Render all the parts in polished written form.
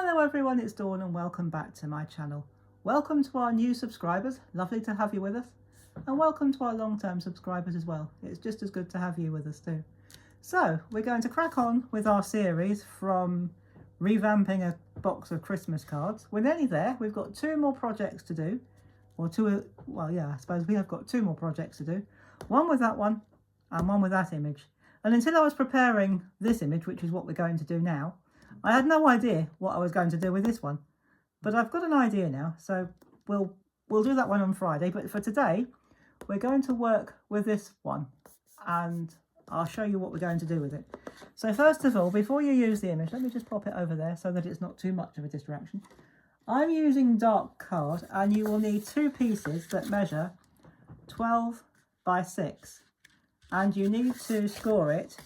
Hello everyone, it's Dawn and welcome back to my channel. Welcome to our new subscribers, lovely to have you with us. And welcome to our long-term subscribers as well. It's just as good to have you with us too. So we're going to crack on with our series from revamping a box of Christmas cards. We're nearly there. We've got two more projects to do. I suppose we have got two more projects to do. One with that one and one with that image. And until I was preparing this image, which is what we're going to do now, I had no idea what I was going to do with this one, but I've got an idea now, so we'll do that one on Friday. But for today, we're going to work with this one, and I'll show you what we're going to do with it. So first of all, before you use the image, let me just pop it over there so that it's not too much of a distraction. I'm using dark card, and you will need two pieces that measure 12 by 6, and you need to score it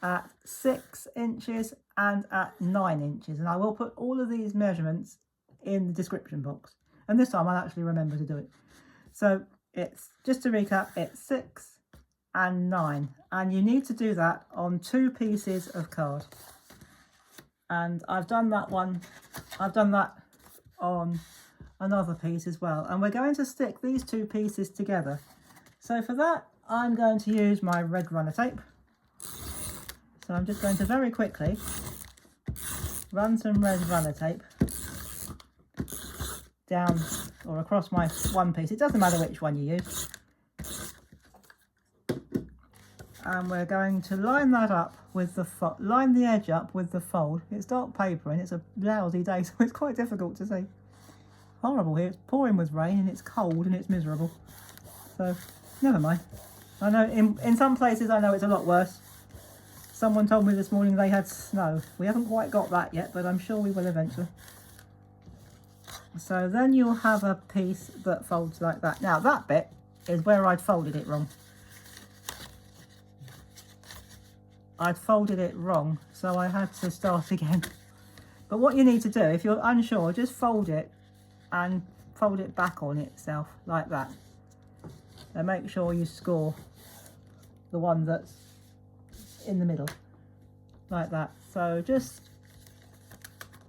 at 6 inches and at 9 inches, and I will put all of these measurements in the description box, and this time I'll actually remember to do it. So it's, just to recap, it's 6 and 9, and you need to do that on two pieces of card. And I've done that one, I've done that on another piece as well, and we're going to stick these two pieces together. So for that, I'm going to use my red runner tape. So I'm just going to very quickly run some red runner tape down or across my one piece. It doesn't matter which one you use. And we're going to line that up with line the edge up with the fold. It's dark paper and it's a lousy day, so it's quite difficult to see. Horrible here. It's pouring with rain and it's cold and it's miserable. So never mind. I know in some places I know it's a lot worse. Someone told me this morning they had snow. We haven't quite got that yet, but I'm sure we will eventually. So then you'll have a piece that folds like that. Now that bit is where I'd folded it wrong. I'd folded it wrong, so I had to start again. But what you need to do, if you're unsure, just fold it and fold it back on itself like that. And make sure you score the one that's in the middle like that. So just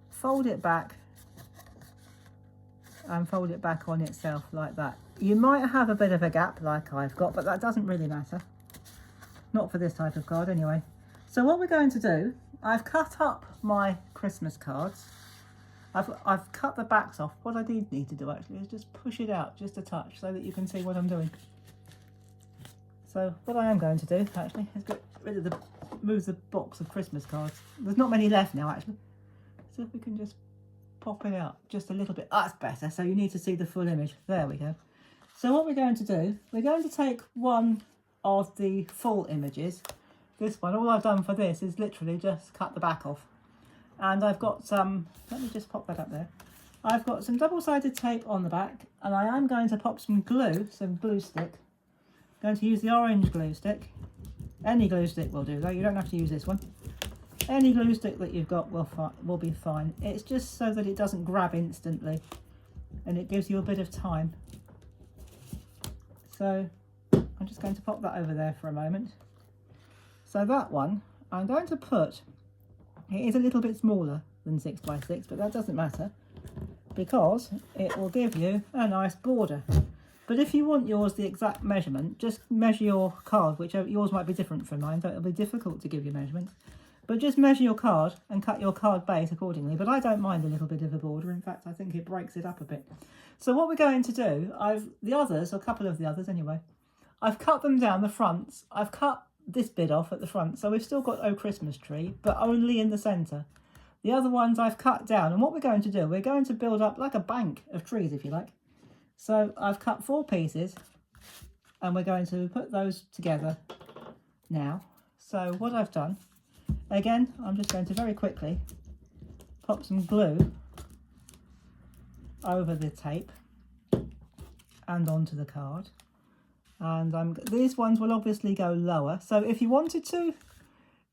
fold it back and fold it back on itself like that. You might have a bit of a gap like I've got, but that doesn't really matter, not for this type of card anyway. So what we're going to do, I've cut up my Christmas cards. I've cut the backs off. What I need to do actually is just push it out just a touch so that you can see what I'm doing. So what I am going to do actually is get rid of move the box of Christmas cards. There's not many left now actually. So if we can just pop it out just a little bit. That's better. So you need to see the full image. There we go. So what we're going to do, we're going to take one of the full images. This one, all I've done for this is literally just cut the back off. And I've got some, let me just pop that up there. I've got some double-sided tape on the back, and I am going to pop some glue stick. Going to use the orange glue stick. Any glue stick will do though, you don't have to use this one. Any glue stick that you've got will be fine. It's just so that it doesn't grab instantly and it gives you a bit of time. So I'm just going to pop that over there for a moment. So that one, I'm going to put, it is a little bit smaller than 6 by 6, but that doesn't matter because it will give you a nice border. But if you want yours the exact measurement, just measure your card, whichever, yours might be different from mine, so it'll be difficult to give you measurements. But just measure your card and cut your card base accordingly. But I don't mind a little bit of a border. In fact, I think it breaks it up a bit. So what we're going to do, a couple of the others anyway, I've cut them down the fronts. I've cut this bit off at the front, so we've still got "Oh Christmas Tree," but only in the centre. The other ones I've cut down, and what we're going to do, we're going to build up like a bank of trees, if you like. So I've cut 4 pieces and we're going to put those together now. So what I've done, again, I'm just going to very quickly pop some glue over the tape and onto the card. And these ones will obviously go lower. So if you wanted to,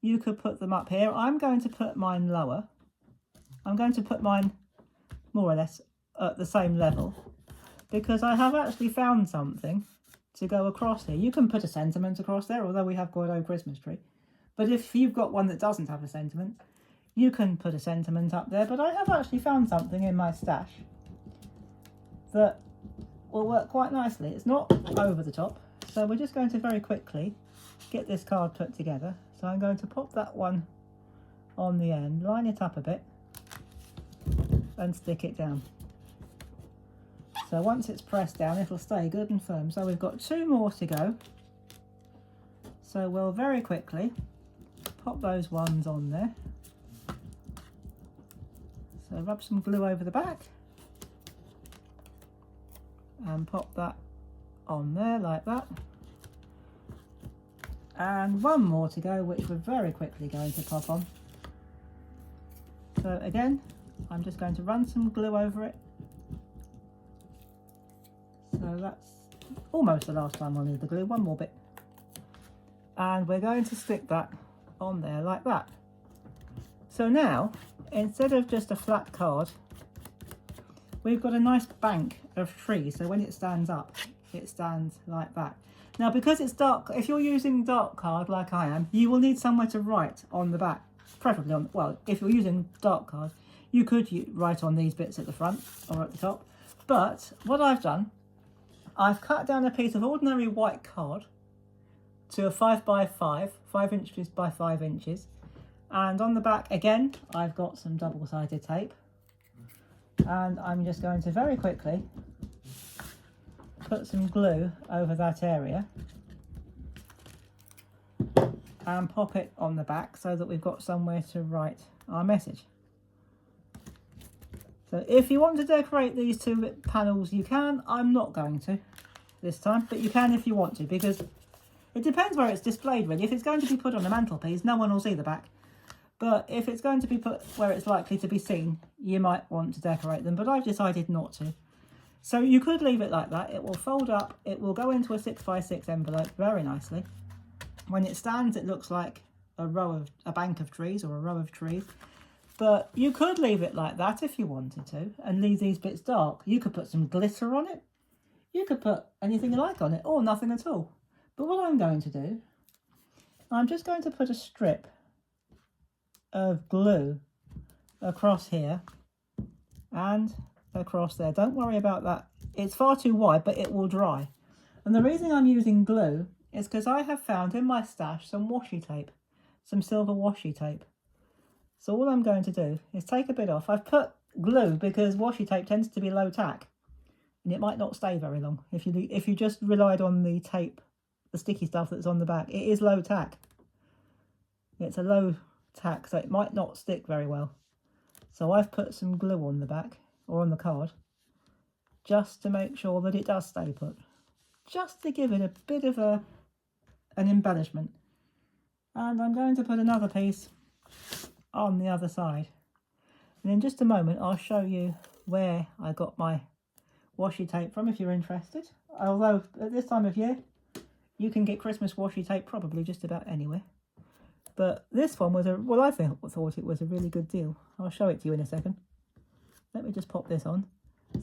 you could put them up here. I'm going to put mine lower. I'm going to put mine more or less at the same level, because I have actually found something to go across here. You can put a sentiment across there, although we have got "Oh Christmas Tree." But if you've got one that doesn't have a sentiment, You can put a sentiment up there, but I have actually found something in my stash that will work quite nicely. It's not over the top, so we're just going to very quickly get this card put together. So I'm going to pop that one on the end, line it up a bit and stick it down. So once it's pressed down, it'll stay good and firm. So we've got 2 more to go. So we'll very quickly pop those ones on there. So rub some glue over the back and pop that on there like that. And 1 more to go, which we're very quickly going to pop on. So again, I'm just going to run some glue over it. So that's almost the last time we'll need the glue, 1 more bit. And we're going to stick that on there like that. So now, instead of just a flat card, we've got a nice bank of trees. So when it stands up, it stands like that. Now, because it's dark, if you're using dark card like I am, you will need somewhere to write on the back. Preferably on, well, if you're using dark card, you could write on these bits at the front or at the top. But what I've done, I've cut down a piece of ordinary white card to a 5 by 5, 5 inches by 5 inches. And on the back, again, I've got some double-sided tape. And I'm just going to very quickly put some glue over that area and pop it on the back so that we've got somewhere to write our message. So if you want to decorate these 2 panels, you can. I'm not going to this time, but you can if you want to, because it depends where it's displayed really. If it's going to be put on a mantelpiece, no one will see the back. But if it's going to be put where it's likely to be seen, you might want to decorate them, but I've decided not to. So you could leave it like that. It will fold up, it will go into a 6 by 6 envelope very nicely. When it stands, it looks like a bank of trees or a row of trees. But you could leave it like that if you wanted to and leave these bits dark. You could put some glitter on it. You could put anything you like on it or nothing at all. But what I'm going to do, I'm just going to put a strip of glue across here and across there. Don't worry about that. It's far too wide, but it will dry. And the reason I'm using glue is because I have found in my stash some washi tape, some silver washi tape. So all I'm going to do is take a bit off. I've put glue because washi tape tends to be low tack and it might not stay very long. If you just relied on the tape, the sticky stuff that's on the back, it is low tack. It's a low tack, so it might not stick very well. So I've put some glue on the back or on the card just to make sure that it does stay put, just to give it a bit of an embellishment. And I'm going to put another piece on the other side, and in just a moment I'll show you where I got my washi tape from if you're interested. Although at this time of year you can get Christmas washi tape probably just about anywhere, but this one was I thought it was a really good deal. I'll show it to you in a second. Let me just pop this on.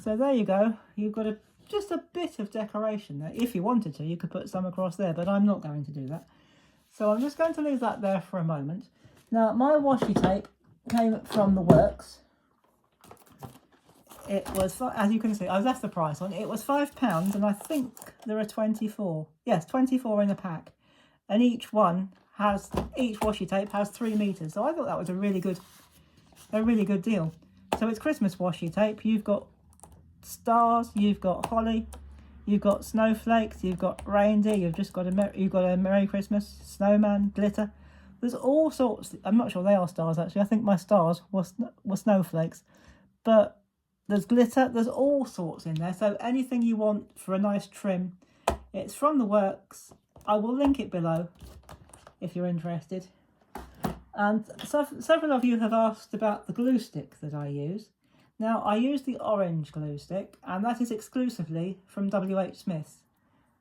So there you go, you've got just a bit of decoration there. If you wanted to, you could put some across there, but I'm not going to do that. So I'm just going to leave that there for a moment. Now, my washi tape came from the works. It was, as you can see, I've left the price on. It was £5, and I think there are 24. Yes, 24 in a pack. And each washi tape has 3 meters. So I thought that was a really good deal. So it's Christmas washi tape. You've got stars, you've got holly, you've got snowflakes, you've got reindeer, you've got a Merry Christmas, snowman, glitter. There's all sorts. I'm not sure they are stars actually. I think my stars were snowflakes. But there's glitter, there's all sorts in there. So anything you want for a nice trim, it's from the works. I will link it below if you're interested. And several of you have asked about the glue stick that I use. Now, I use the orange glue stick, and that is exclusively from WH Smith's,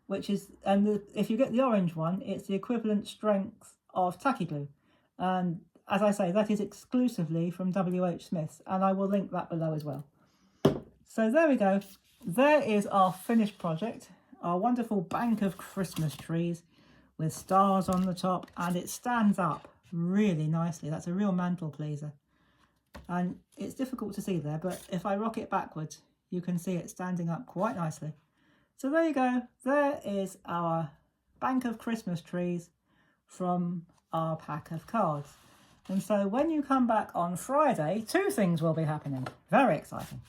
if you get the orange one, it's the equivalent strength of tacky glue. And as I say, that is exclusively from WH Smith's, and I will link that below as well. So there we go. There is our finished project, our wonderful bank of Christmas trees with stars on the top, and it stands up really nicely. That's a real mantle pleaser. And it's difficult to see there, but if I rock it backwards, you can see it standing up quite nicely. So there you go. There is our bank of Christmas trees from our pack of cards. And so when you come back on Friday, 2 things will be happening. Very exciting.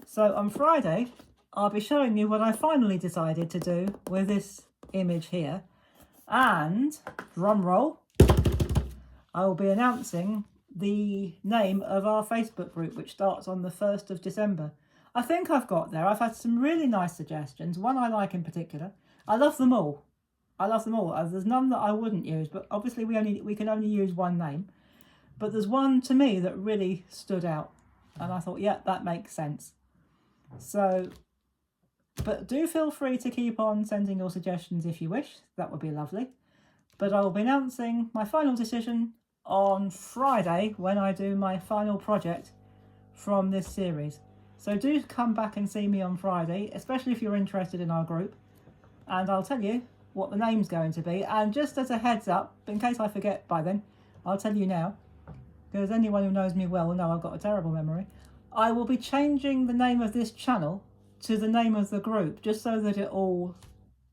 So on Friday, I'll be showing you what I finally decided to do with this image here. And, drum roll, I will be announcing the name of our Facebook group, which starts on the 1st of December. I think I've got there. I've had some really nice suggestions. One I like in particular. I love them all. I love them all. There's none that I wouldn't use, but obviously we can only use one name. But there's one to me that really stood out. And I thought, yeah, that makes sense. So, but do feel free to keep on sending your suggestions if you wish. That would be lovely. But I will be announcing my final decision on Friday when I do my final project from this series. So do come back and see me on Friday, especially if you're interested in our group. And I'll tell you what the name's going to be. And just as a heads up, in case I forget by then, I'll tell you now, because anyone who knows me well will know I've got a terrible memory. I will be changing the name of this channel to the name of the group, just so that it all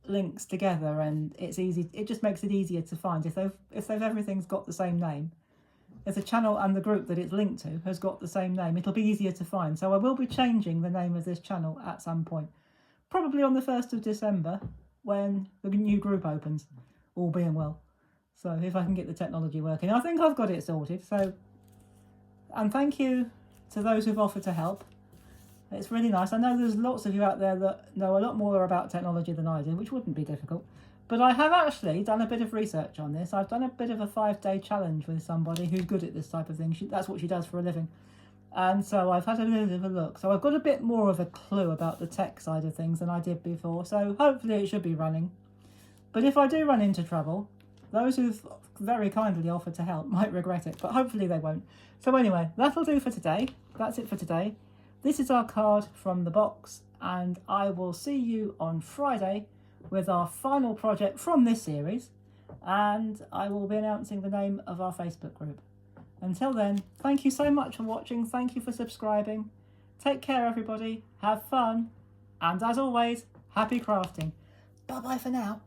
links together and it's easy. It just makes it easier to find if everything's got the same name. If the channel and the group that it's linked to has got the same name, it'll be easier to find. So I will be changing the name of this channel at some point, probably on the 1st of December when the new group opens, all being well. So if I can get the technology working, I think I've got it sorted. So, and thank you to those who've offered to help. It's really nice. I know there's lots of you out there that know a lot more about technology than I do, which wouldn't be difficult. But I have actually done a bit of research on this. I've done a bit of a 5-day challenge with somebody who's good at this type of thing. That's what she does for a living. And so I've had a little bit of a look. So I've got a bit more of a clue about the tech side of things than I did before. So hopefully it should be running. But if I do run into trouble, those who've very kindly offered to help might regret it, but hopefully they won't. So anyway, that'll do for today. That's it for today. This is our card from the box, and I will see you on Friday with our final project from this series, and I will be announcing the name of our Facebook group. Until then, thank you so much for watching. Thank you for subscribing. Take care, everybody. Have fun. And as always, happy crafting. Bye-bye for now.